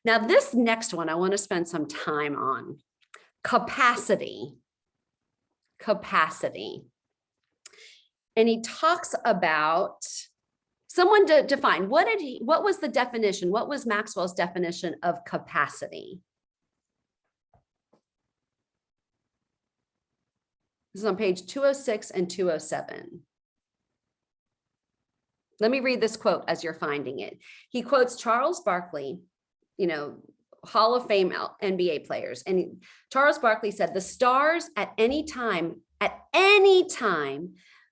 Now, this next one, I want to spend some time on capacity. And he talks about, someone to define, what was the definition? What was Maxwell's definition of capacity? This is on page 206 and 207. Let me read this quote as you're finding it. He quotes Charles Barkley, Hall of Fame NBA players. And Charles Barkley said, the stars at any time,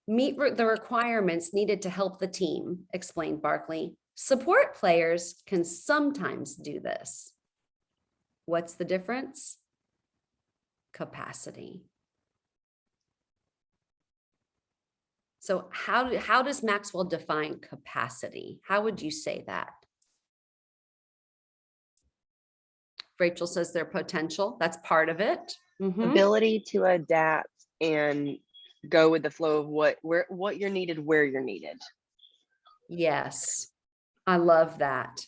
meet the requirements needed to help the team, explained Barkley. Support players can sometimes do this. What's the difference? Capacity. So how does Maxwell define capacity? How would you say that? Rachel says their potential. That's part of it. Ability to adapt and go with the flow of what you're needed, where you're needed. Yes, I love that.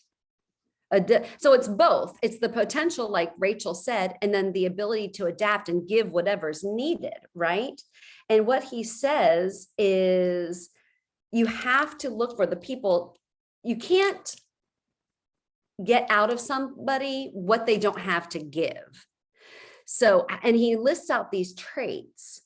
So it's both. It's the potential, like Rachel said, and then the ability to adapt and give whatever's needed, right? And what he says is you have to look for the people. You can't get out of somebody what they don't have to give. So, and he lists out these traits.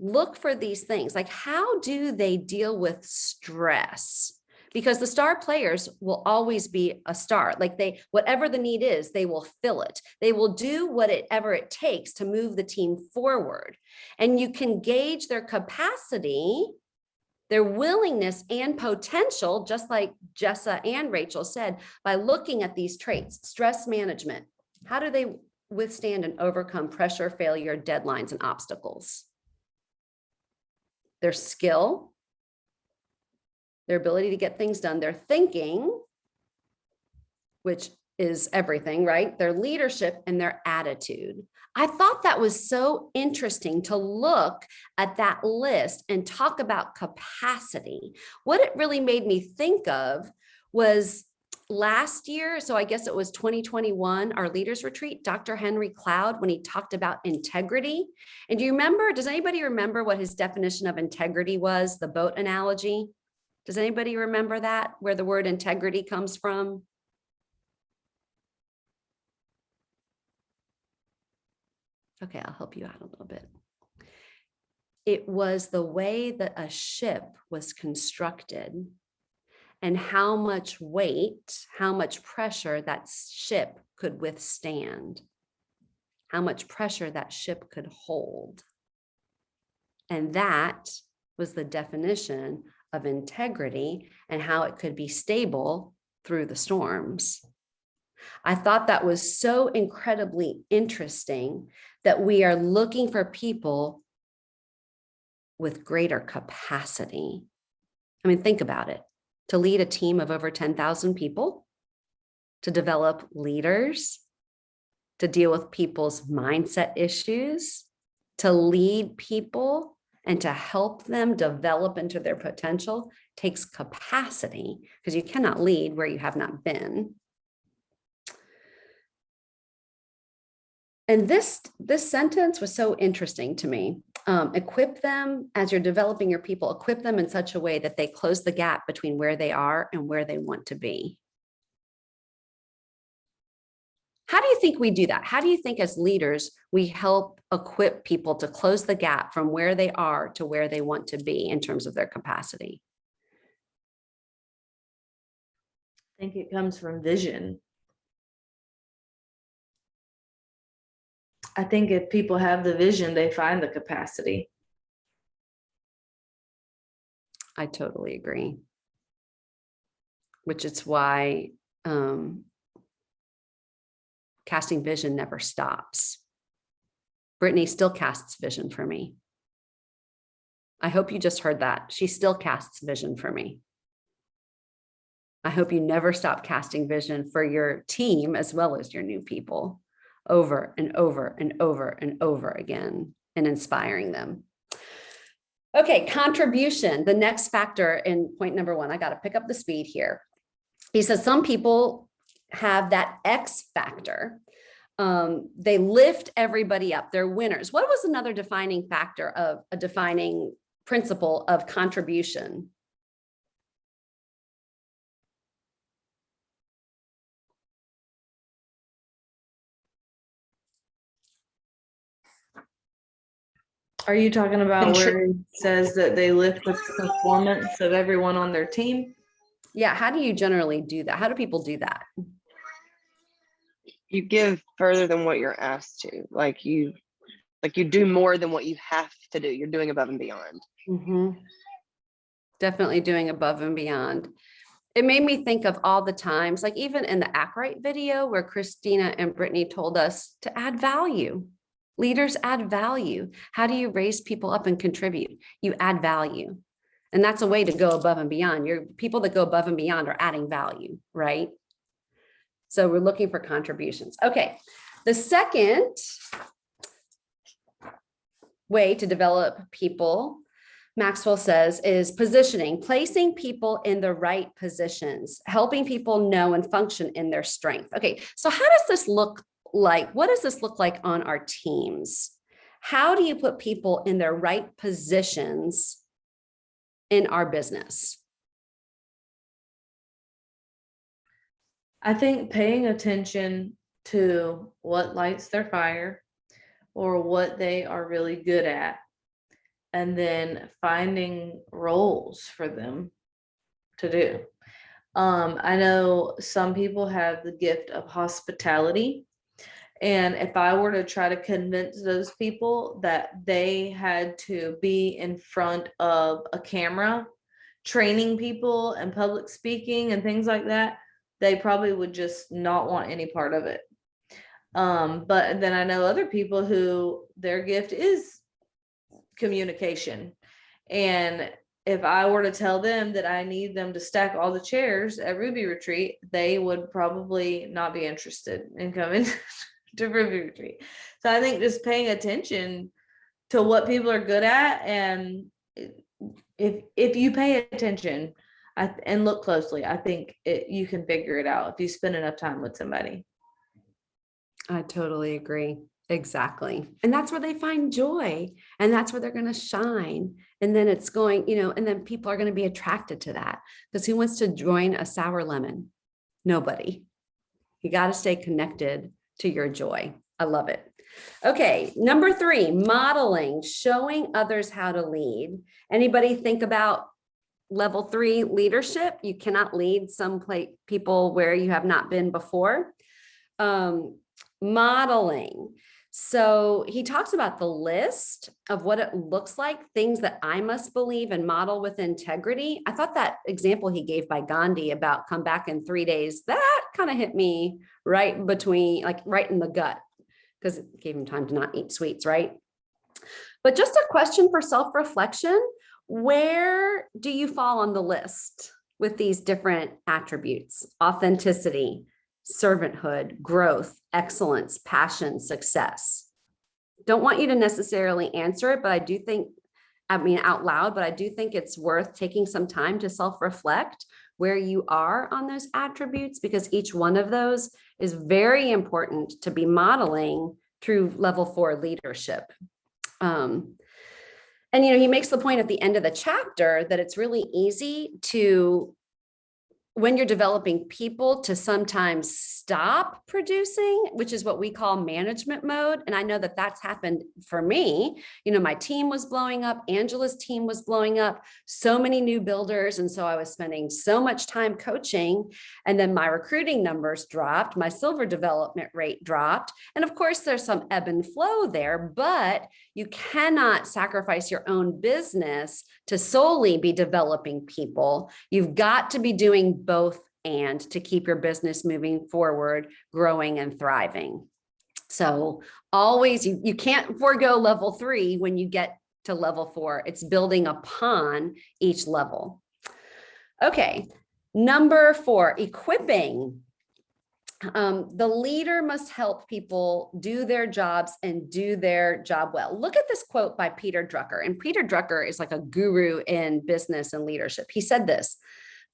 Look for these things, like how do they deal with stress? Because the star players will always be a star. Like whatever the need is, they will fill it. They will do whatever it takes to move the team forward. And you can gauge their capacity, their willingness and potential, just like Jessa and Rachel said, by looking at these traits. Stress management. How do they withstand and overcome pressure, failure, deadlines, and obstacles? Their skill, their ability to get things done, their thinking, which is everything, right? Their leadership and their attitude. I thought that was so interesting to look at that list and talk about capacity. What it really made me think of was last year, so I guess it was 2021, our leaders retreat, Dr. Henry Cloud, when he talked about integrity. And do you remember, does anybody remember what his definition of integrity was, the boat analogy? Does anybody remember that, where the word integrity comes from? Okay, I'll help you out a little bit. It was the way that a ship was constructed and how much weight, how much pressure that ship could withstand, how much pressure that ship could hold. And that was the definition of integrity and how it could be stable through the storms. I thought that was so incredibly interesting that we are looking for people with greater capacity. I mean, think about it. To lead a team of over 10,000 people, to develop leaders, to deal with people's mindset issues, to lead people and to help them develop into their potential takes capacity, because you cannot lead where you have not been. And this sentence was so interesting to me. Equip them, as you're developing your people, equip them in such a way that they close the gap between where they are and where they want to be. How do you think we do that? How do you think as leaders, we help equip people to close the gap from where they are to where they want to be in terms of their capacity? I think it comes from vision. I think if people have the vision, they find the capacity. I totally agree. Which is why casting vision never stops. Brittany still casts vision for me. I hope you just heard that. She still casts vision for me. I hope you never stop casting vision for your team as well as your new people, over and over and over and over again, and inspiring them. Okay, contribution, the next factor in point number one. I got to pick up the speed here. He says some people have that X factor. They lift everybody up. They're winners. What was another defining factor of a defining principle of contribution? Are you talking about Contri- where it says that they lift the performance of everyone on their team? Yeah. How do you generally do that? How do people do that? You give further than what you're asked to. Like you do more than what you have to do. You're doing above and beyond. Mhm. Definitely doing above and beyond. It made me think of all the times, like even in the Act Right video where Christina and Brittany told us to add value. Leaders add value. How do you raise people up and contribute? You add value. And that's a way to go above and beyond. Your people that go above and beyond are adding value, right? So we're looking for contributions. Okay. The second way to develop people, Maxwell says, is positioning, placing people in the right positions, helping people know and function in their strength. Okay, so how does this look like? What does this look like on our teams? How do you put people in their right positions in our business? I think paying attention to what lights their fire or what they are really good at, and then finding roles for them to do. I know some people have the gift of hospitality. And if I were to try to convince those people that they had to be in front of a camera, training people and public speaking and things like that, they probably would just not want any part of it. But then I know other people who their gift is communication. And if I were to tell them that I need them to stack all the chairs at Ruby Retreat, they would probably not be interested in coming to Ruby Retreat. So I think just paying attention to what people are good at, and if you pay attention and look closely, I think you can figure it out if you spend enough time with somebody. I totally agree. Exactly. And that's where they find joy, and that's where they're going to shine. And then it's going, and then people are going to be attracted to that, because who wants to join a sour lemon? Nobody. You got to stay connected to your joy. I love it. Okay. Number 3, modeling, showing others how to lead. Anybody think about level 3 leadership? You cannot lead some people where you have not been before. Modeling. So he talks about the list of what it looks like, things that I must believe and model with integrity. I thought that example he gave by Gandhi about come back in 3 days, that kind of hit me right in the gut, because it gave him time to not eat sweets, right? But just a question for self-reflection. Where do you fall on the list with these different attributes? Authenticity, servanthood, growth, excellence, passion, success. Don't want you to necessarily answer it, but I do think, out loud, but I do think it's worth taking some time to self-reflect where you are on those attributes, because each one of those is very important to be modeling through level 4 leadership. And he makes the point at the end of the chapter that it's really easy to, when you're developing people, to sometimes stop producing, which is what we call management mode. And I know that that's happened for me. My team was blowing up. Angela's team was blowing up. So many new builders. And so I was spending so much time coaching. And then my recruiting numbers dropped. My silver development rate dropped. And of course, there's some ebb and flow there, but you cannot sacrifice your own business to solely be developing people. You've got to be doing both and to keep your business moving forward, growing and thriving. So always, you can't forego level 3 when you get to level 4. It's building upon each level. Okay, number 4, equipping. The leader must help people do their jobs and do their job well. Look at this quote by Peter Drucker. And Peter Drucker is like a guru in business and leadership. He said this: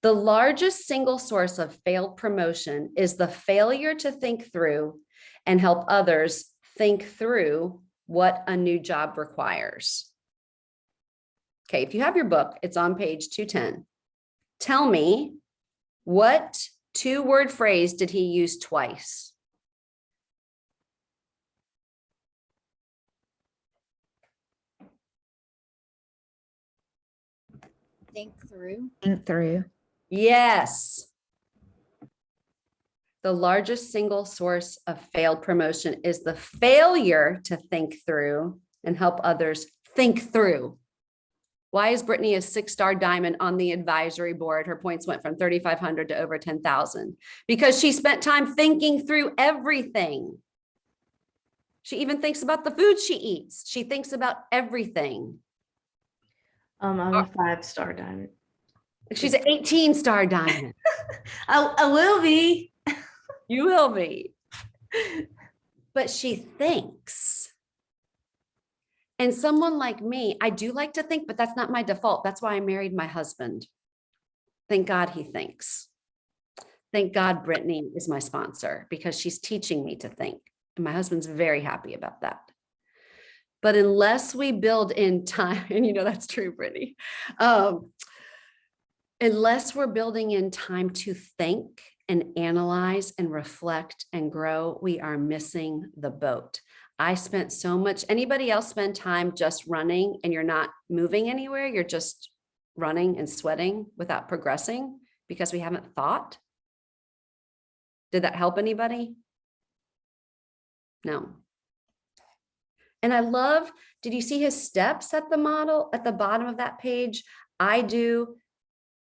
The largest single source of failed promotion is the failure to think through and help others think through what a new job requires. Okay, if you have your book, it's on page 210. Tell me, what 2-word phrase did he use twice? Think through. Think through. Yes. The largest single source of failed promotion is the failure to think through and help others think through. Why is Brittany a 6-star diamond on the advisory board? Her points went from 3,500 to over 10,000 because she spent time thinking through everything. She even thinks about the food she eats. She thinks about everything. I'm a 5-star diamond. She's an 18-star diamond. I will be. You will be. But she thinks. And someone like me, I do like to think, but that's not my default. That's why I married my husband. Thank God he thinks. Thank God Brittany is my sponsor because she's teaching me to think. And my husband's very happy about that. But unless we build in time, and you know that's true, Brittany, unless we're building in time to think and analyze and reflect and grow, we are missing the boat. I spent so much, anybody else spend time just running and you're not moving anywhere? You're just running and sweating without progressing because we haven't thought? Did that help anybody? No. And I love, did you see his steps at the model at the bottom of that page? I do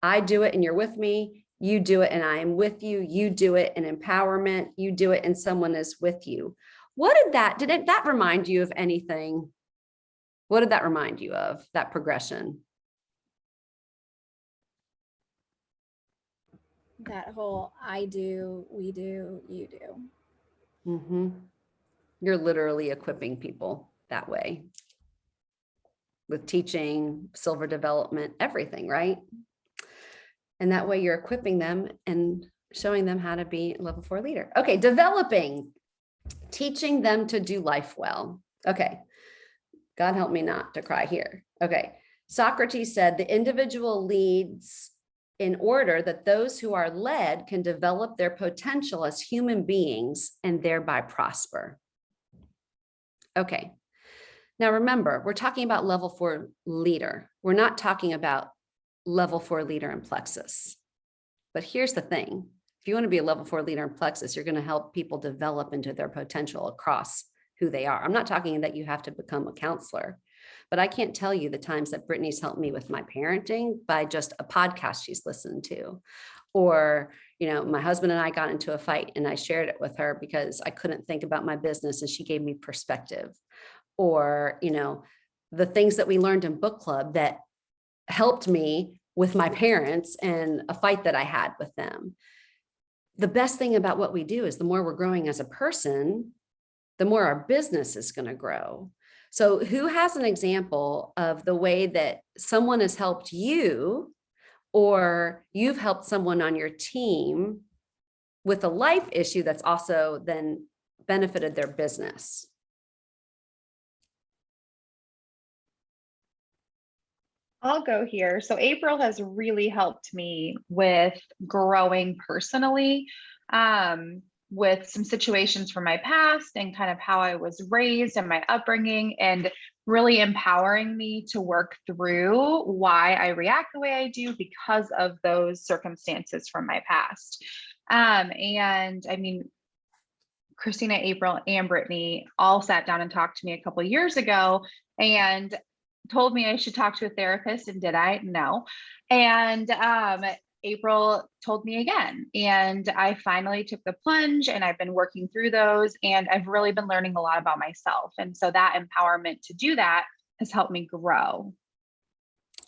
it and you're with me. You do it and I am with you. You do it in empowerment. You do it and someone is with you. What did that remind you of anything? What did that remind you of, that progression? That whole I do, we do, you do. Mm-hmm. You're literally equipping people that way with teaching, silver development, everything, right? And that way you're equipping them and showing them how to be a level 4 leader. Okay, developing, teaching them to do life well. Okay, God help me not to cry here. Okay, Socrates said the individual leads in order that those who are led can develop their potential as human beings and thereby prosper. Okay, now remember, we're talking about level 4 leader. We're not talking about level 4 leader in plexus. But here's the thing. If you want to be a level 4 leader in plexus, you're going to help people develop into their potential across who they are. I'm not talking that you have to become a counselor, but I can't tell you the times that Brittany's helped me with my parenting by just a podcast she's listened to. Or, you know, my husband and I got into a fight and I shared it with her because I couldn't think about my business and she gave me perspective. Or, you know, the things that we learned in book club that helped me with my parents and a fight that I had with them. The best thing about what we do is the more we're growing as a person, the more our business is going to grow. So who has an example of the way that someone has helped you or you've helped someone on your team with a life issue that's also then benefited their business? I'll go here. So April has really helped me with growing personally, with some situations from my past and kind of how I was raised and my upbringing, and really empowering me to work through why I react the way I do because of those circumstances from my past. And I mean, Christina, April, and Brittany all sat down and talked to me a couple of years ago and told me I should talk to a therapist. And did I? No. And April told me again. And I finally took the plunge and I've been working through those. And I've really been learning a lot about myself. And so that empowerment to do that has helped me grow.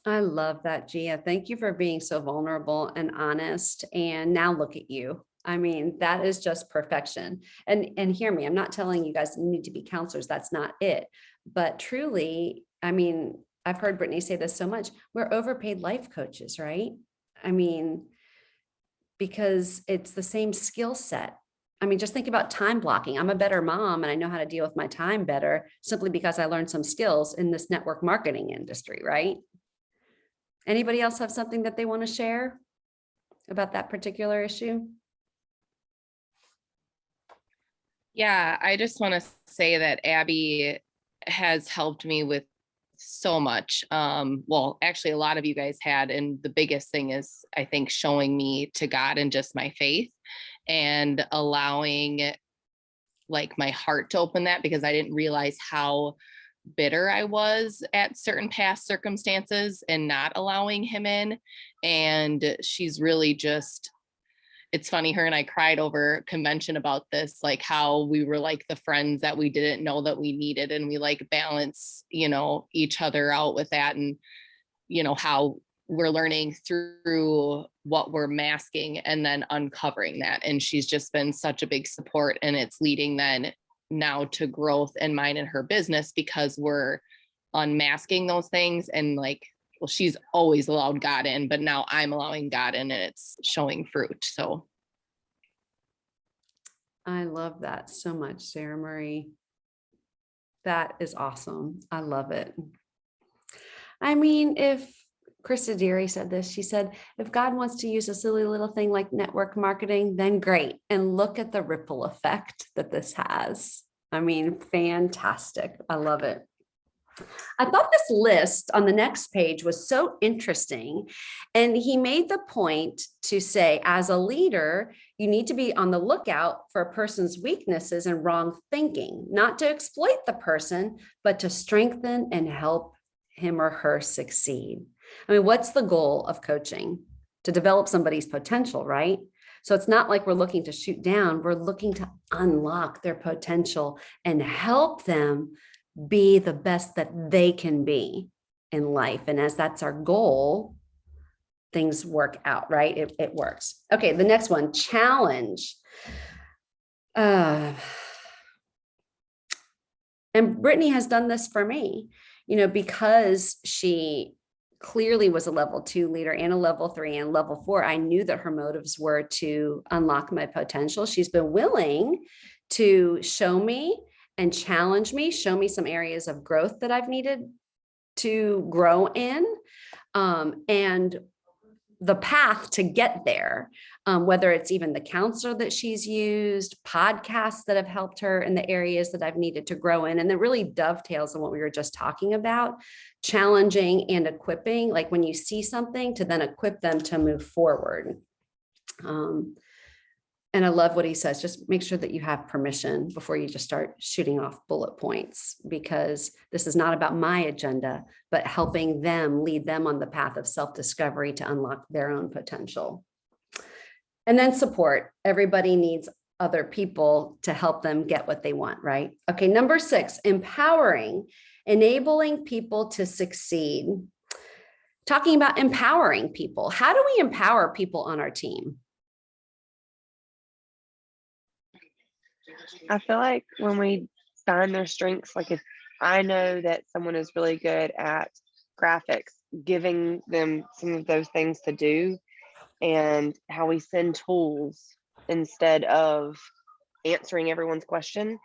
I love that, Gia. Thank you for being so vulnerable and honest. And now look at you. I mean, that is just perfection. And hear me, I'm not telling you guys you need to be counselors. That's not it. But truly, I mean, I've heard Brittany say this so much. We're overpaid life coaches, right? I mean, because it's the same skill set. I mean, just think about time blocking. I'm a better mom and I know how to deal with my time better simply because I learned some skills in this network marketing industry, right? Anybody else have something that they want to share about that particular issue? Yeah, I just want to say that Abby has helped me with so much. Well, actually, a lot of you guys had, and the biggest thing is, I think, showing me to God and just my faith and allowing like my heart to open that, because I didn't realize how bitter I was at certain past circumstances and not allowing him in. And she's really just, it's funny, her and I cried over convention about this, like how we were like the friends that we didn't know that we needed. And we like balance, each other out with that. And, how we're learning through what we're masking and then uncovering that. And she's just been such a big support, and it's leading then now to growth in mine and her business, because we're unmasking those things. And like, well, she's always allowed God in, but now I'm allowing God in, and it's showing fruit. So I love that so much, Sarah Marie. That is awesome. I love it. I mean, if Krista Deary said this, she said, if God wants to use a silly little thing like network marketing, then great. And look at the ripple effect that this has. I mean, fantastic. I love it. I thought this list on the next page was so interesting. And he made the point to say, as a leader, you need to be on the lookout for a person's weaknesses and wrong thinking, not to exploit the person, but to strengthen and help him or her succeed. I mean, what's the goal of coaching? To develop somebody's potential, right? So it's not like we're looking to shoot down, we're looking to unlock their potential and help them be the best that they can be in life. And as that's our goal, things work out, right? It works. Okay, the next one, challenge. And Brittany has done this for me, because she clearly was a level 2 leader and a level 3 and level 4. I knew that her motives were to unlock my potential. She's been willing to show me and challenge me, show me some areas of growth that I've needed to grow in, and the path to get there, whether it's even the counselor that she's used, podcasts that have helped her in the areas that I've needed to grow in. And it really dovetails on what we were just talking about, challenging and equipping, like when you see something to then equip them to move forward. And I love what he says, just make sure that you have permission before you just start shooting off bullet points, because this is not about my agenda, but helping them, lead them on the path of self-discovery to unlock their own potential. And then support. Everybody needs other people to help them get what they want, right? Okay, number 6, empowering, enabling people to succeed. Talking about empowering people. How do we empower people on our team? I feel like when we find their strengths, like if I know that someone is really good at graphics, giving them some of those things to do, and how we send tools instead of answering everyone's question,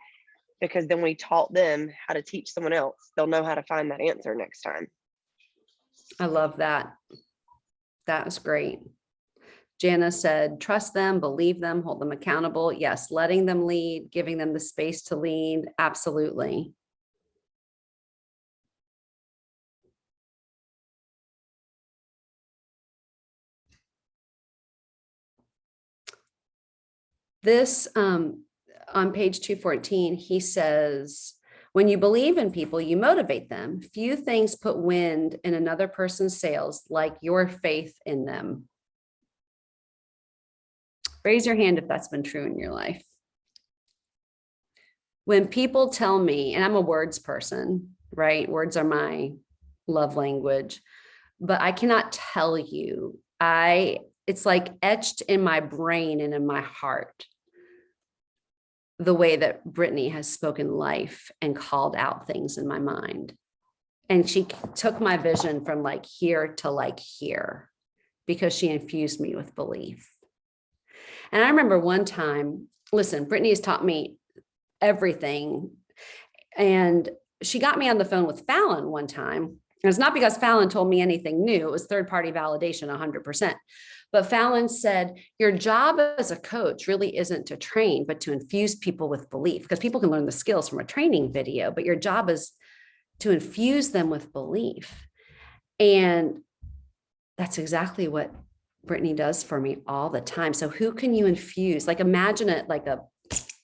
because then we taught them how to teach someone else. They'll know how to find that answer next time. I love that. That was great. Jana said, trust them, believe them, hold them accountable. Yes, letting them lead, giving them the space to lead. Absolutely. This, on page 214, he says, when you believe in people, you motivate them. Few things put wind in another person's sails like your faith in them. Raise your hand if that's been true in your life. When people tell me, and I'm a words person, right? Words are my love language, but I cannot tell you, it's like etched in my brain and in my heart, the way that Brittany has spoken life and called out things in my mind. And she took my vision from like here to like here. because she infused me with belief. And I remember one time, listen, Brittany has taught me everything. And she got me on the phone with Fallon one time. And it's not because Fallon told me anything new. It was third-party validation 100%. But Fallon said, your job as a coach really isn't to train, but to infuse people with belief, because people can learn the skills from a training video, but your job is to infuse them with belief. And that's exactly what Brittany does for me all the time. So who can you infuse? Like, imagine it like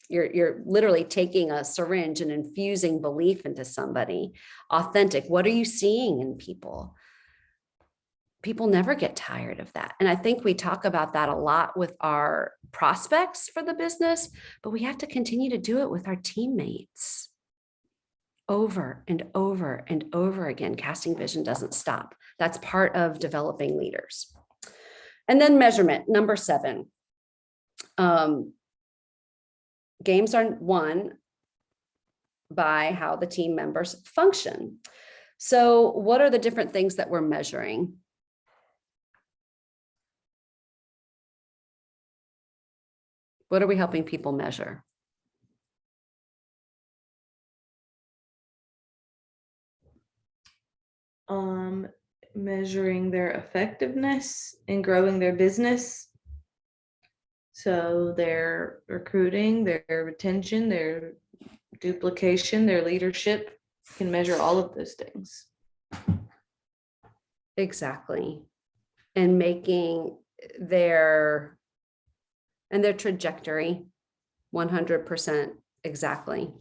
you're literally taking a syringe and infusing belief into somebody. Authentic. What are you seeing in people? People never get tired of that. And I think we talk about that a lot with our prospects for the business, but we have to continue to do it with our teammates over and over and over again. Casting vision doesn't stop. That's part of developing leaders. And then measurement, number 7. Games are won by how the team members function. So what are the different things that we're measuring? What are we helping people measure? Measuring their effectiveness in growing their business. So their recruiting, their retention, their duplication, their leadership, you can measure all of those things. Exactly. And making their trajectory 100% exactly.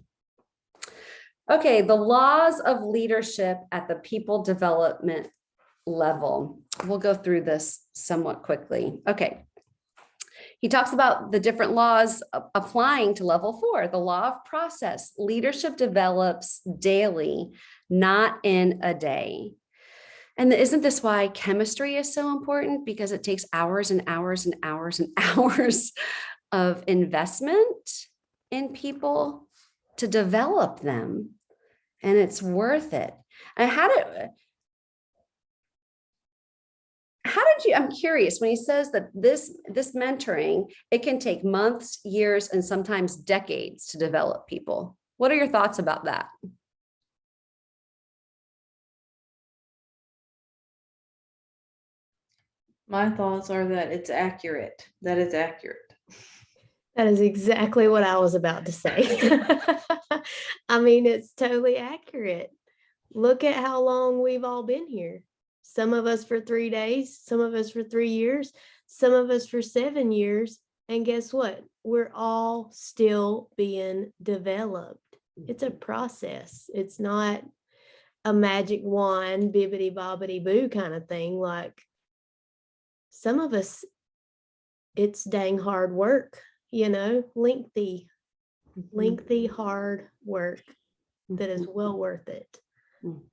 Okay, the laws of leadership at the people development level. We'll go through this somewhat quickly. Okay. He talks about the different laws applying to level 4, the law of process. Leadership develops daily, not in a day. And isn't this why chemistry is so important? Because it takes hours and hours and hours and hours of investment in people to develop them. And it's worth it. And how did you, I'm curious, when he says that this mentoring, it can take months, years, and sometimes decades to develop people. What are your thoughts about that? My thoughts are that it's accurate. That is accurate. That is exactly what I was about to say. I mean, it's totally accurate. Look at how long we've all been here. Some of us for 3 days, some of us for 3 years, some of us for 7 years. And guess what? We're all still being developed. It's a process. It's not a magic wand, bibbity bobbity boo kind of thing. Like, some of us, it's dang hard work, lengthy, hard work that is well worth it.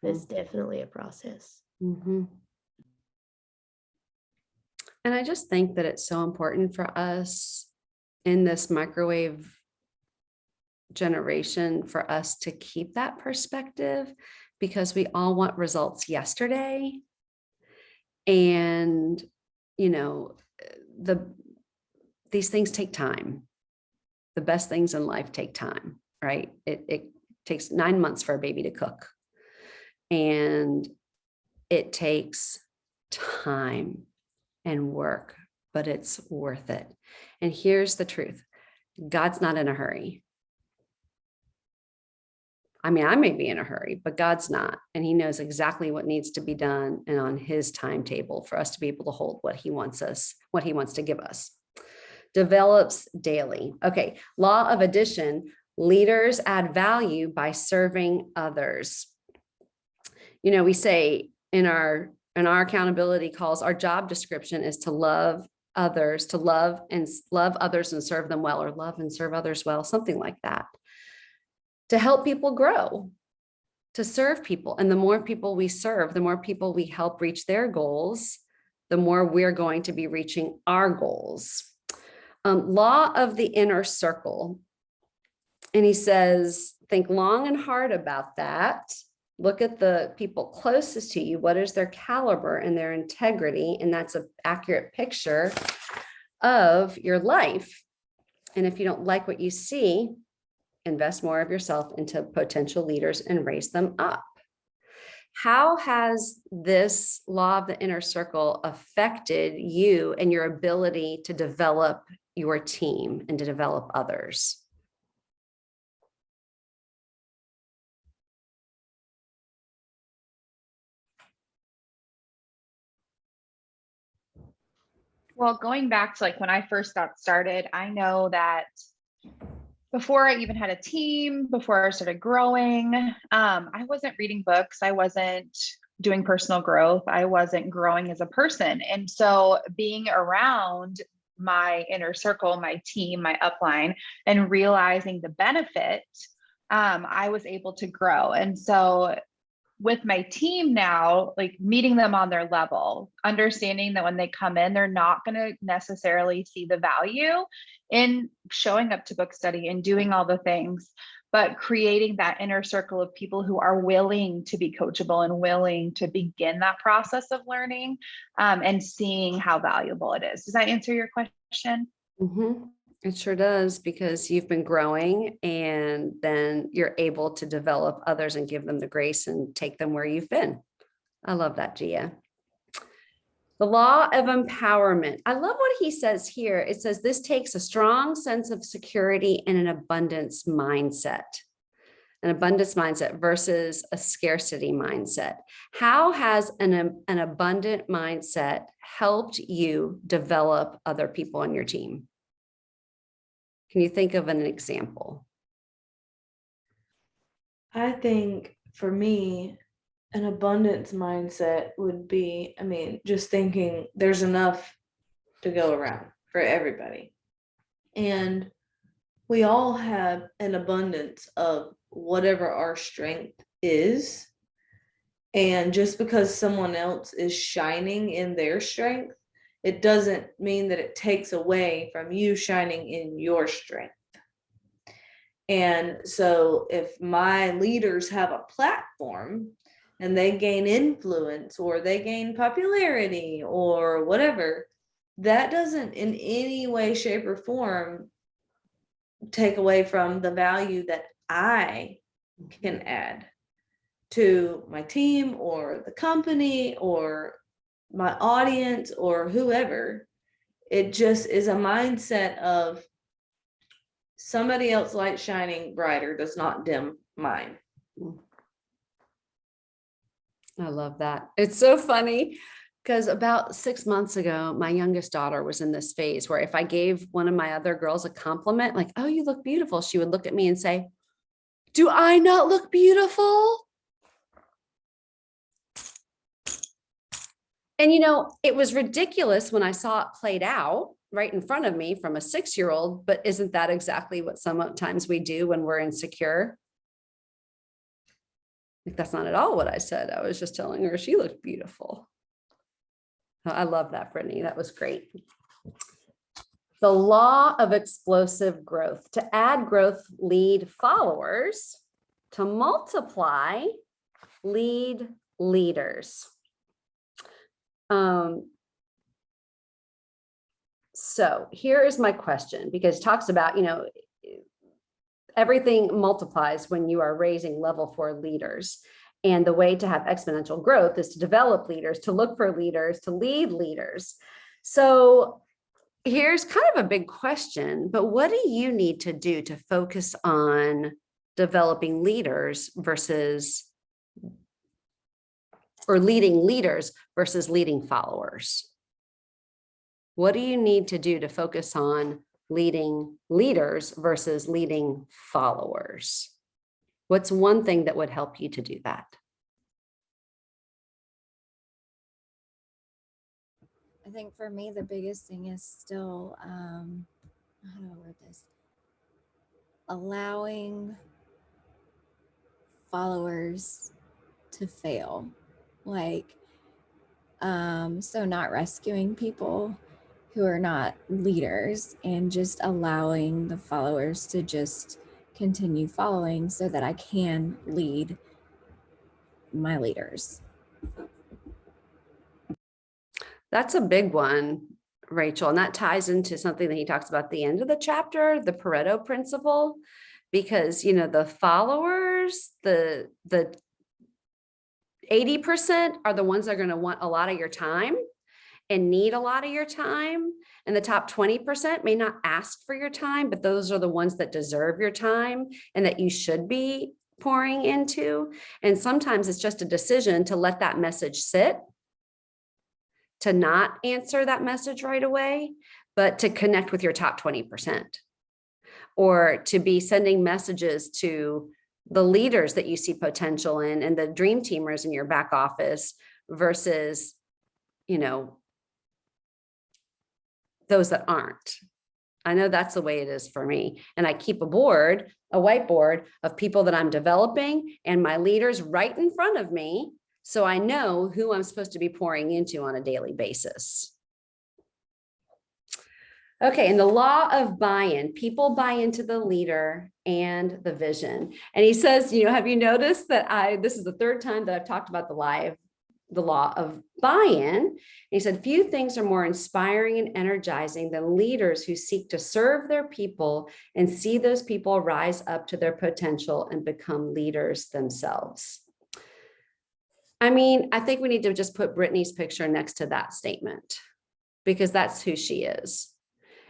It's definitely a process. And I just think that it's so important for us in this microwave generation for us to keep that perspective, because we all want results yesterday. And, these things take time. The best things in life take time, right? It takes 9 months for a baby to cook. And it takes time and work, but it's worth it. And here's the truth. God's not in a hurry. I mean, I may be in a hurry, but God's not. And he knows exactly what needs to be done and on his timetable for us to be able to hold what he wants to give us. Develops daily. Okay. Law of addition. Leaders add value by serving others. We say in our accountability calls, our job description is to love others, to love others and serve them well, or love and serve others well, something like that. To help people grow, to serve people. And the more people we serve, the more people we help reach their goals, the more we're going to be reaching our goals. Law of the inner circle. And he says, think long and hard about that. Look at the people closest to you. What is their caliber and their integrity? And that's an accurate picture of your life. And if you don't like what you see, invest more of yourself into potential leaders and raise them up. How has this law of the inner circle affected you and your ability to develop your team and to develop others? Well, going back to like when I first got started, I know that before I even had a team, before I started growing, I wasn't reading books. I wasn't doing personal growth. I wasn't growing as a person. And so being around my inner circle, my team, my upline, and realizing the benefit, I was able to grow. And so with my team now, like meeting them on their level, understanding that when they come in, they're not going to necessarily see the value in showing up to book study and doing all the things, but creating that inner circle of people who are willing to be coachable and willing to begin that process of learning, and seeing how valuable it is. Does that answer your question? Mm-hmm. It sure does, because you've been growing and then you're able to develop others and give them the grace and take them where you've been. I love that, Gia. The law of empowerment. I love what he says here. It says this takes a strong sense of security and an abundance mindset. An abundance mindset versus a scarcity mindset. How has an abundant mindset helped you develop other people on your team? Can you think of an example? I think for me, an abundance mindset would be, I mean, just thinking there's enough to go around for everybody. And we all have an abundance of whatever our strength is. And just because someone else is shining in their strength, it doesn't mean that it takes away from you shining in your strength. And so if my leaders have a platform and they gain influence or they gain popularity or whatever, that doesn't in any way, shape, or form take away from the value that I can add to my team or the company or my audience or whoever. It just is a mindset of somebody else's light shining brighter does not dim mine. I love that. It's so funny because about 6 months ago, my youngest daughter was in this phase where if I gave one of my other girls a compliment, like, oh, you look beautiful, she would look at me and say, do I not look beautiful? And, you know, it was ridiculous when I saw it played out right in front of me from a 6-year-old, but isn't that exactly what sometimes we do when we're insecure? Like, that's not at all what I said. I was just telling her she looked beautiful. I love that, Brittany. That was great. The law of explosive growth. To add growth, lead followers. To multiply, lead leaders. So here is my question, because it talks about, you know, everything multiplies when you are raising level 4 leaders. And the way to have exponential growth is to develop leaders, to look for leaders, to lead leaders. So here's kind of a big question, but what do you need to do to focus on developing leaders versus, or leading leaders versus leading followers? What do you need to do to focus on leading leaders versus leading followers? What's one thing that would help you to do that? I think for me, the biggest thing is still, how do I word this? Allowing followers to fail. Like, so not rescuing people who are not leaders and just allowing the followers to just continue following so that I can lead my leaders. That's a big one, Rachel. And that ties into something that he talks about at the end of the chapter, the Pareto Principle, because, you know, the followers, the 80% are the ones that are going to want a lot of your time and need a lot of your time. And the top 20% may not ask for your time, but those are the ones that deserve your time and that you should be pouring into. And sometimes it's just a decision to let that message sit, to not answer that message right away, but to connect with your top 20%, or to be sending messages to the leaders that you see potential in and the dream teamers in your back office versus, you know, those that aren't. I know that's the way it is for me. And I keep a whiteboard of people that I'm developing and my leaders right in front of me, so I know who I'm supposed to be pouring into on a daily basis. Okay, and the law of buy-in, people buy into the leader and the vision. And he says, you know, have you noticed that this is the third time that I've talked about the law of buy-in. He said, few things are more inspiring and energizing than leaders who seek to serve their people and see those people rise up to their potential and become leaders themselves. I mean, I think we need to just put Brittany's picture next to that statement, because that's who she is.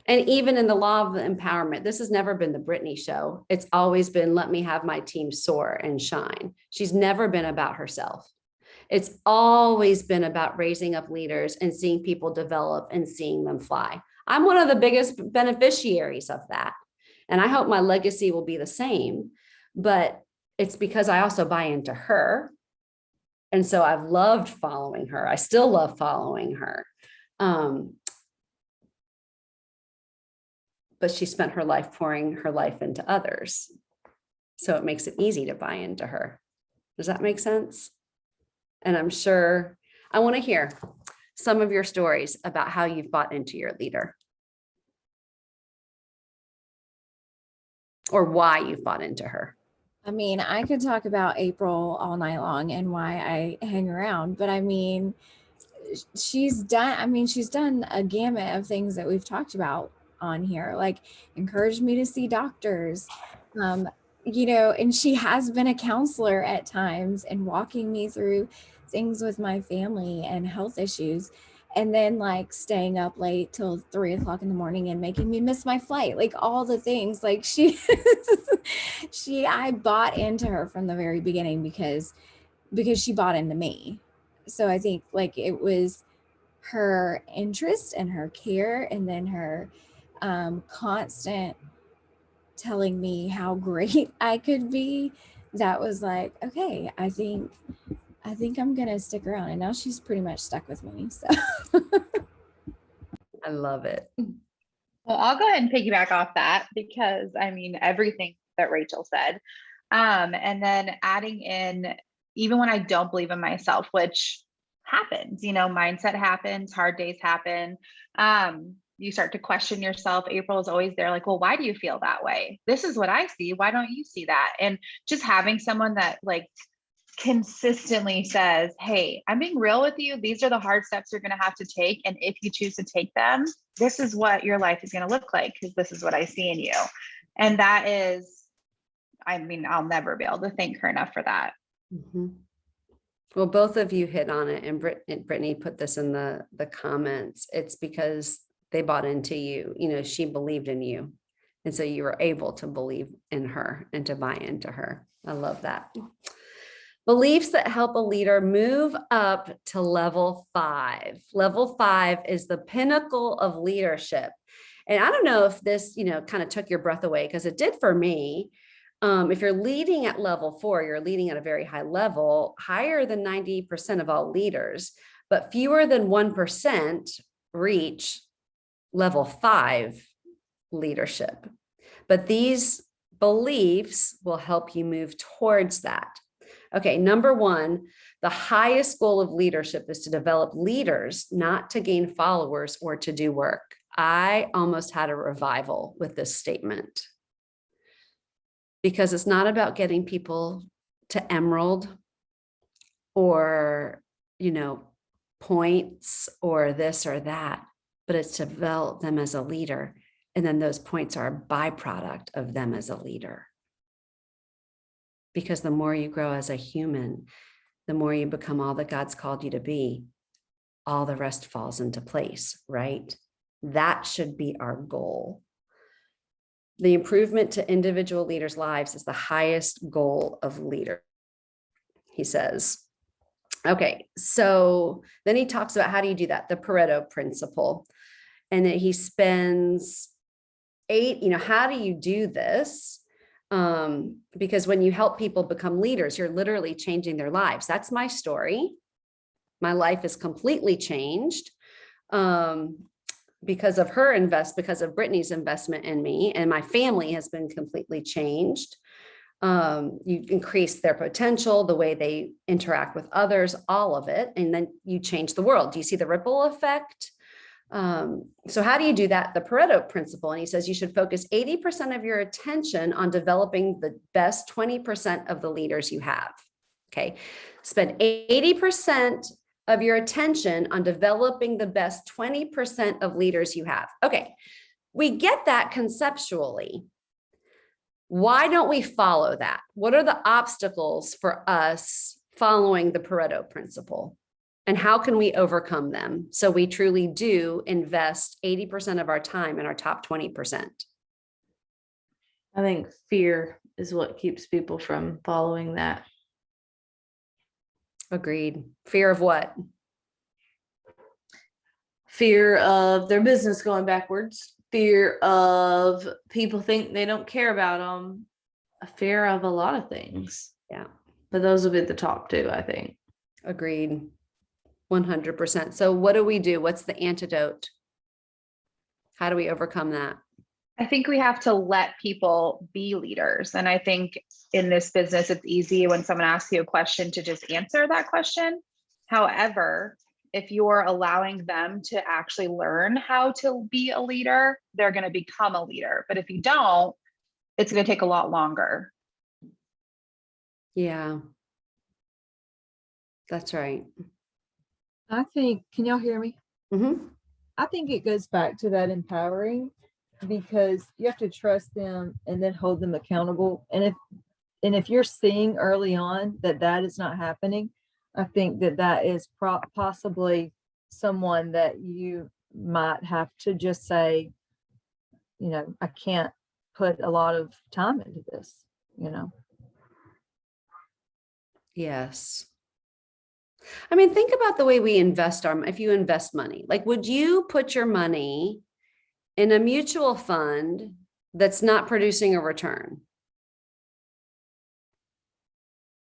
And even in the law of empowerment, this has never been the Brittany show. It's always been, let me have my team soar and shine. She's never been about herself. It's always been about raising up leaders and seeing people develop and seeing them fly. I'm one of the biggest beneficiaries of that. And I hope my legacy will be the same, but it's because I also buy into her. And so I've loved following her. I still love following her. But she spent her life pouring her life into others. So it makes it easy to buy into her. Does that make sense? And I'm sure I want to hear some of your stories about how you've bought into your leader, or why you've bought into her. I mean, I could talk about April all night long and why I hang around, but I mean, she's done a gamut of things that we've talked about on here, like encouraged me to see doctors, you know, and she has been a counselor at times and walking me through things with my family and health issues, and then like staying up late till 3 o'clock in the morning and making me miss my flight, like all the things. Like I bought into her from the very beginning because she bought into me. So I think like it was her interest and her care, and then her constant telling me how great I could be, that was like, okay, I think I'm gonna stick around. And now she's pretty much stuck with me, so I love it. Well, I'll go ahead and piggyback off that, because I mean, everything that Rachel said. And then adding in, even when I don't believe in myself, which happens, you know, mindset happens, hard days happen. You start to question yourself. April is always there, like, well, why do you feel that way? This is what I see. Why don't you see that? And just having someone that like consistently says, hey, I'm being real with you. These are the hard steps you're going to have to take. And if you choose to take them, this is what your life is going to look like, because this is what I see in you. And that is, I mean, I'll never be able to thank her enough for that. Mm-hmm. Well, both of you hit on it, and Brittany put this in the comments. It's because they bought into you. You know, she believed in you. And so you were able to believe in her and to buy into her. I love that. Beliefs that help a leader move up to level 5. Level 5 is the pinnacle of leadership. And I don't know if this, you know, kind of took your breath away, because it did for me. If you're leading at level 4, you're leading at a very high level, higher than 90% of all leaders, but fewer than 1% reach level 5 leadership. But these beliefs will help you move towards that. Okay, number 1, the highest goal of leadership is to develop leaders, not to gain followers or to do work. I almost had a revival with this statement, because it's not about getting people to emerald or, points or this or that, but it's to develop them as a leader. And then those points are a byproduct of them as a leader. Because the more you grow as a human, the more you become all that God's called you to be, all the rest falls into place, right? That should be our goal. The improvement to individual leaders' lives is the highest goal of leader, he says. Okay, so then he talks about how do you do that? The Pareto Principle. And that he spends 8, how do you do this? Because when you help people become leaders, you're literally changing their lives. That's my story. My life is completely changed because of because of Brittany's investment in me, and my family has been completely changed. You increase their potential, the way they interact with others, all of it. And then you change the world. Do you see the ripple effect? So how do you do that? The Pareto Principle. And he says you should focus 80% of your attention on developing the best 20% of the leaders you have. Okay. Spend 80% of your attention on developing the best 20% of leaders you have. Okay. We get that conceptually. Why don't we follow that? What are the obstacles for us following the Pareto Principle? And how can we overcome them so we truly do invest 80% of our time in our top 20%? I think fear is what keeps people from following that. Agreed. Fear of what? Fear of their business going backwards. Fear of people think they don't care about them. A fear of a lot of things. Yeah. But those will be the top 2, I think. Agreed. 100%. So what do we do? What's the antidote? How do we overcome that? I think we have to let people be leaders. And I think in this business, it's easy when someone asks you a question to just answer that question. However, if you're allowing them to actually learn how to be a leader, they're going to become a leader. But if you don't, it's going to take a lot longer. Yeah. That's right. I think, can y'all hear me? Mm-hmm. I think it goes back to that empowering, because you have to trust them and then hold them accountable. And if you're seeing early on that is not happening, I think that is possibly someone that you might have to just say, I can't put a lot of time into this, Yes. I mean, think about the way we invest if you invest money, like, would you put your money in a mutual fund that's not producing a return?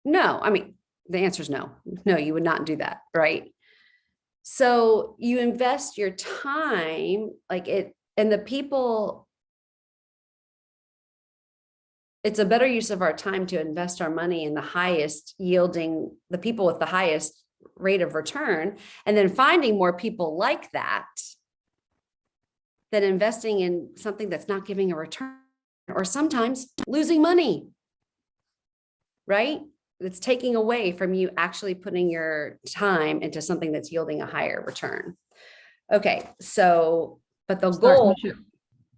No. I mean, the answer is no. No, you would not do that. Right. So you invest your time and the people, it's a better use of our time to invest our money in the highest yielding, the people with the highest rate of return, and then finding more people like that than investing in something that's not giving a return, or sometimes losing money, right? It's taking away from you actually putting your time into something that's yielding a higher return. Okay, so, but the goal,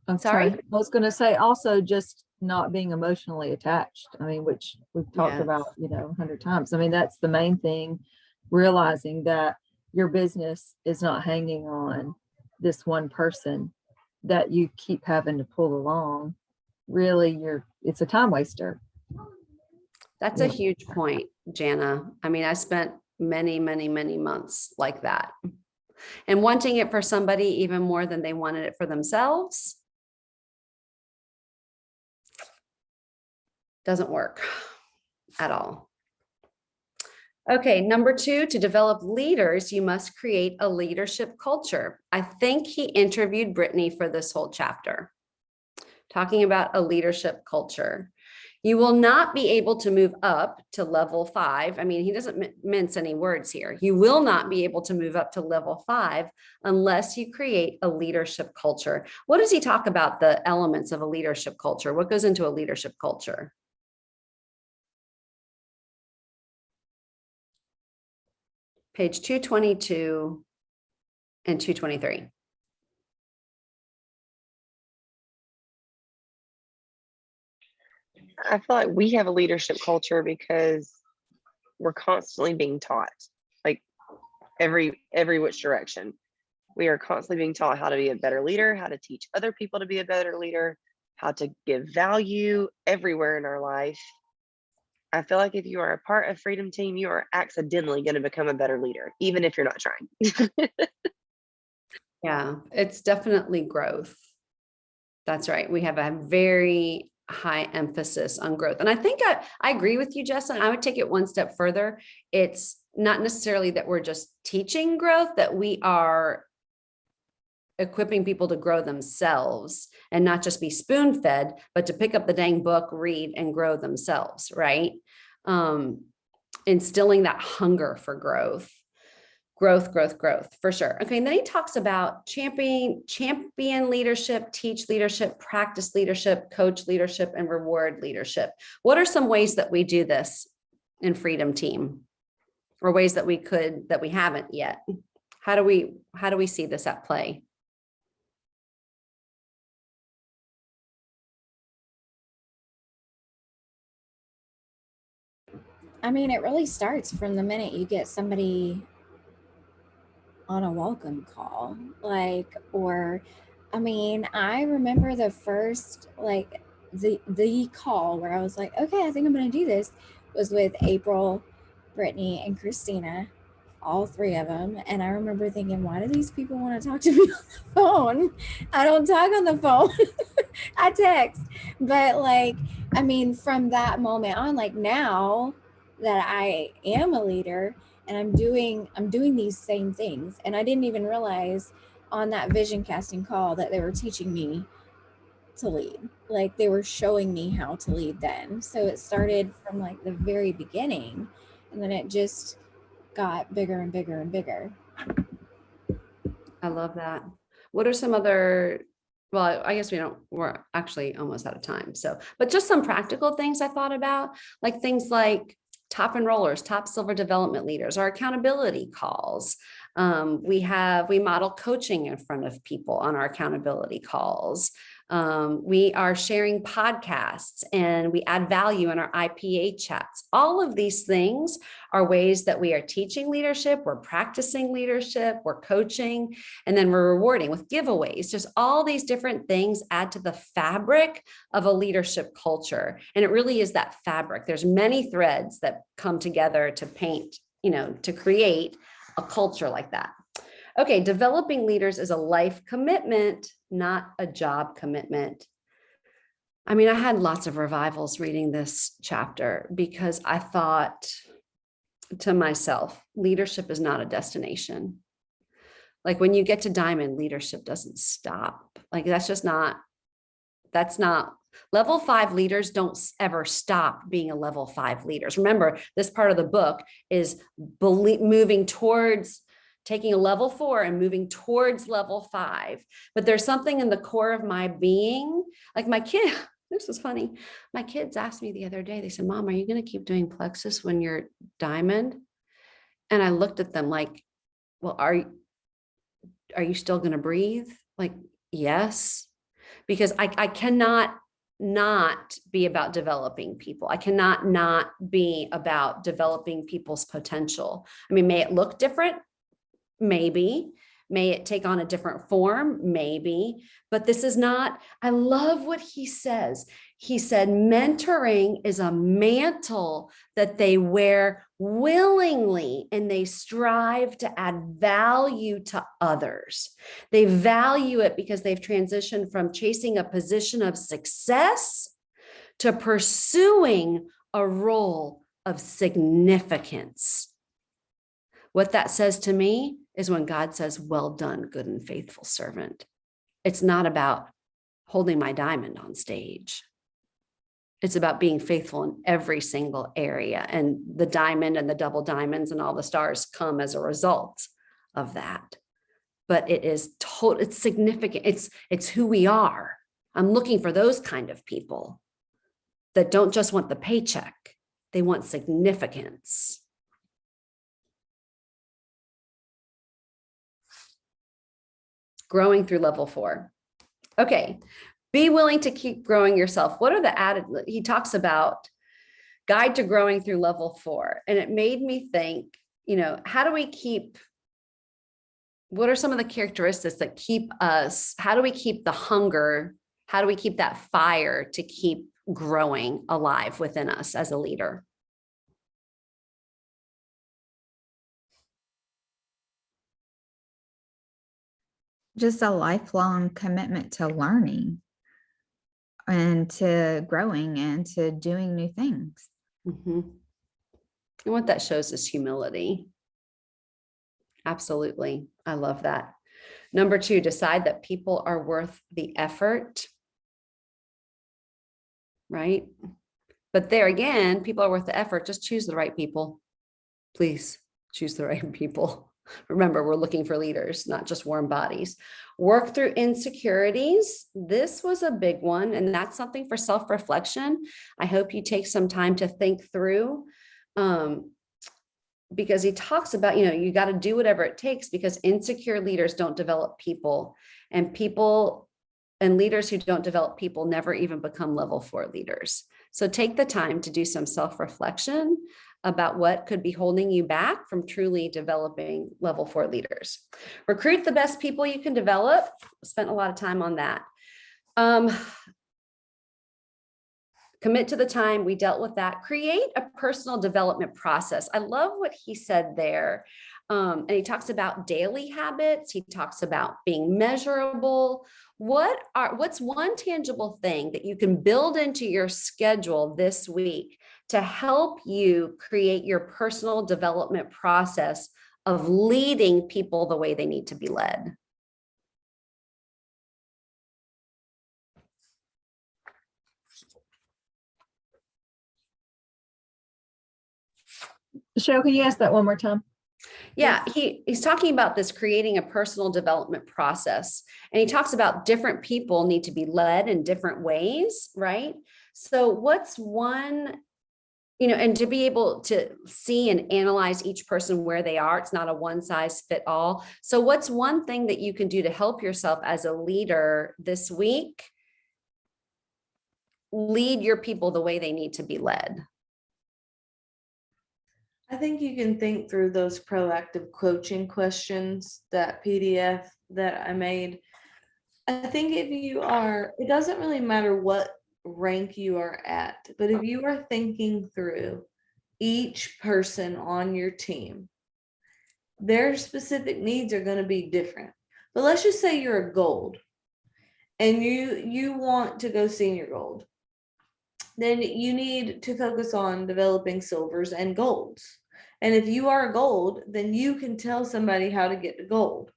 I'm sorry? I was going to say also just not being emotionally attached. I mean, which we've talked Yes. about, 100 times. I mean, that's the main thing, realizing that your business is not hanging on this one person that you keep having to pull along. Really, it's a time waster. That's a huge point, Jana. I mean, I spent many, many, many months like that, and wanting it for somebody even more than they wanted it for themselves doesn't work at all. Okay, number 2, to develop leaders, you must create a leadership culture. I think he interviewed Brittany for this whole chapter, talking about a leadership culture. You will not be able to move up to level 5. I mean, he doesn't mince any words here. You will not be able to move up to level 5 unless you create a leadership culture. What does he talk about the elements of a leadership culture? What goes into a leadership culture? page 222 and 223. I feel like we have a leadership culture because we're constantly being taught, like every which direction. We are constantly being taught how to be a better leader, how to teach other people to be a better leader, how to give value everywhere in our life. I feel like if you are a part of Freedom Team, you are accidentally going to become a better leader, even if you're not trying. Yeah, it's definitely growth. That's right. We have a very high emphasis on growth. And I think I agree with you, Justin. I would take it one step further. It's not necessarily that we're just teaching growth, that we are equipping people to grow themselves and not just be spoon fed, but to pick up the dang book, read, and grow themselves, right? Instilling that hunger for growth, for sure. Okay, and then he talks about champion leadership, teach leadership, practice leadership, coach leadership, and reward leadership. What are some ways that we do this in Freedom Team, or ways that we haven't yet? How do we see this at play? I mean, it really starts from the minute you get somebody on a welcome call, I remember the first, the call where I was like, okay, I think I'm going to do this, was with April, Brittany, and Christina, all three of them. And I remember thinking, why do these people want to talk to me on the phone? I don't talk on the phone. I text. But from that moment on, now that I am a leader and I'm doing these same things. And I didn't even realize on that vision casting call that they were teaching me to lead. Like, they were showing me how to lead then. So it started from the very beginning, and then it just got bigger and bigger and bigger. I love that. What are some other, well, I guess we're actually almost out of time. So, but just some practical things I thought about, like things like top enrollers, top silver development leaders, our accountability calls. We model coaching in front of people on our accountability calls. We are sharing podcasts, and we add value in our IPA chats. All of these things are ways that we are teaching leadership, we're practicing leadership, we're coaching, and then we're rewarding with giveaways. Just all these different things add to the fabric of a leadership culture. And it really is that fabric. There's many threads that come together to paint, to create a culture like that. Okay, developing leaders is a life commitment, not a job commitment. I mean, I had lots of revivals reading this chapter because I thought to myself, leadership is not a destination. Like, when you get to diamond, leadership doesn't stop. That's not level 5 leaders don't ever stop being a level 5 leaders. Remember, this part of the book is moving towards taking a level 4 and moving towards level 5. But there's something in the core of my being, like my kid, this was funny. My kids asked me the other day, they said, Mom, are you going to keep doing plexus when you're diamond? And I looked at them like, well, are you still going to breathe? Like, yes, because I cannot not be about developing people. I cannot not be about developing people's potential. I mean, may it look different? Maybe. May it take on a different form? Maybe. But this is not, I love what he says. He said, mentoring is a mantle that they wear willingly, and they strive to add value to others. They value it because they've transitioned from chasing a position of success to pursuing a role of significance. What that says to me is when God says, well done, good and faithful servant. It's not about holding my diamond on stage. It's about being faithful in every single area. And the diamond and the double diamonds and all the stars come as a result of that. But it's significant. It's who we are. I'm looking for those kind of people that don't just want the paycheck. They want significance. growing through level 4. Okay. Be willing to keep growing yourself. What are the added? He talks about guide to growing through level 4. And it made me think, how do we keep, what are some of the characteristics that keep us, how do we keep the hunger? How do we keep that fire to keep growing alive within us as a leader? Just a lifelong commitment to learning and to growing and to doing new things. Mm-hmm. And what that shows is humility. Absolutely. I love that. Number 2, decide that people are worth the effort. Right? But there again, people are worth the effort. Just choose the right people. Please choose the right people. Remember, we're looking for leaders, not just warm bodies. Work through insecurities. This was a big one, and that's something for self-reflection. I hope you take some time to think through, because he talks about, you got to do whatever it takes, because insecure leaders don't develop people, and leaders who don't develop people never even become level 4 leaders. So take the time to do some self-reflection about what could be holding you back from truly developing level 4 leaders. Recruit the best people you can develop. Spent a lot of time on that. Commit to the time. We dealt with that. Create a personal development process. I love what he said there. And he talks about daily habits. He talks about being measurable. What's one tangible thing that you can build into your schedule this week to help you create your personal development process of leading people the way they need to be led? Michelle, can you ask that one more time? Yeah, he's talking about this creating a personal development process. And he talks about different people need to be led in different ways, right? So what's one, and to be able to see and analyze each person where they are, it's not a one size fit all. So what's one thing that you can do to help yourself as a leader this week lead your people the way they need to be led? I think you can think through those proactive coaching questions, that PDF that I made. I think it doesn't really matter what rank you are at, but if you are thinking through each person on your team, their specific needs are going to be different. But let's just say you're a gold and you want to go senior gold. Then you need to focus on developing silvers and golds. And if you are a gold, then you can tell somebody how to get to gold.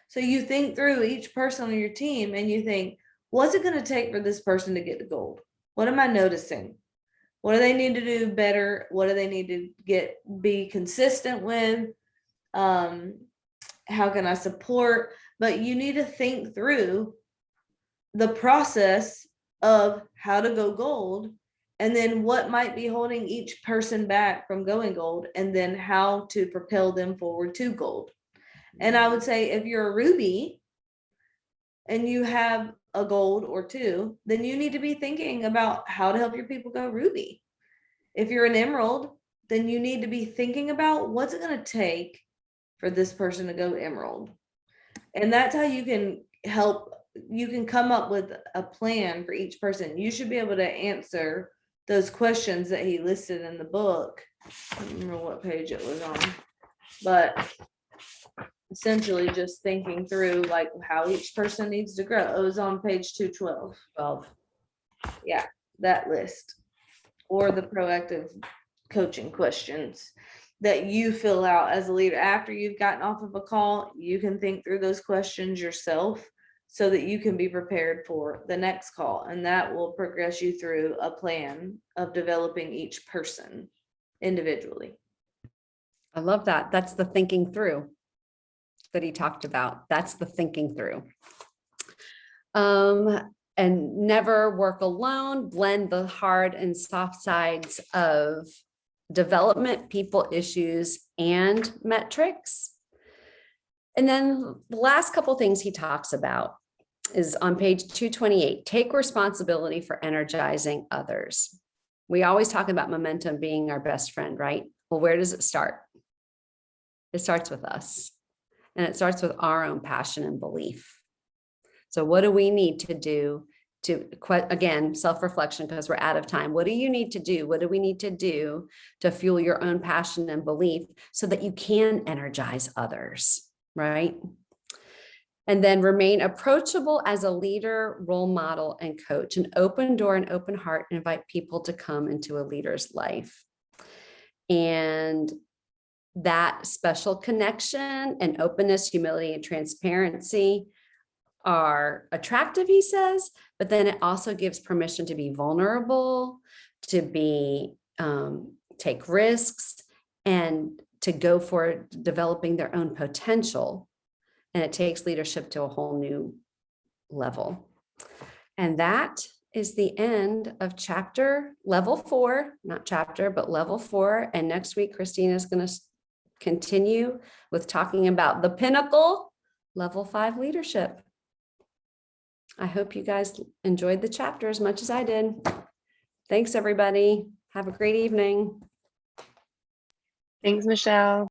So you think through each person on your team and you think, what's it going to take for this person to get to gold? What am I noticing? What do they need to do better? What do they need to be consistent with? How can I support? But you need to think through the process of how to go gold, and then what might be holding each person back from going gold, and then how to propel them forward to gold. And I would say if you're a ruby and you have a gold or 2, then you need to be thinking about how to help your people go ruby. If you're an emerald, then you need to be thinking about what's it going to take for this person to go emerald. And that's how you can come up with a plan for each person. You should be able to answer those questions that he listed in the book. I don't remember what page it was on, but essentially just thinking through like how each person needs to grow. It was on page 212. 12. Yeah, that list, or the proactive coaching questions that you fill out as a leader. After you've gotten off of a call, you can think through those questions yourself so that you can be prepared for the next call. And that will progress you through a plan of developing each person individually. I love that. That's the thinking through that he talked about. That's the thinking through. And never work alone. Blend the hard and soft sides of development, people, issues, and metrics. And then the last couple things he talks about is on page 228, take responsibility for energizing others. We always talk about momentum being our best friend, right? Well, where does it start? It starts with us, and it starts with our own passion and belief. So what do we need to do to, again, self-reflection, because we're out of time. What do you need to do? What do we need to do to fuel your own passion and belief so that you can energize others, right? And then remain approachable as a leader, role model, and coach. An open door and open heart, invite people to come into a leader's life. And that special connection and openness, humility, and transparency are attractive, he says, but then it also gives permission to be vulnerable, to be take risks, and to go for developing their own potential. And it takes leadership to a whole new level. And that is the end of chapter level 4, not chapter, but level 4. And next week, Christina is going to continue with talking about the pinnacle, level 5 leadership. I hope you guys enjoyed the chapter as much as I did. Thanks, everybody. Have a great evening. Thanks, Michelle.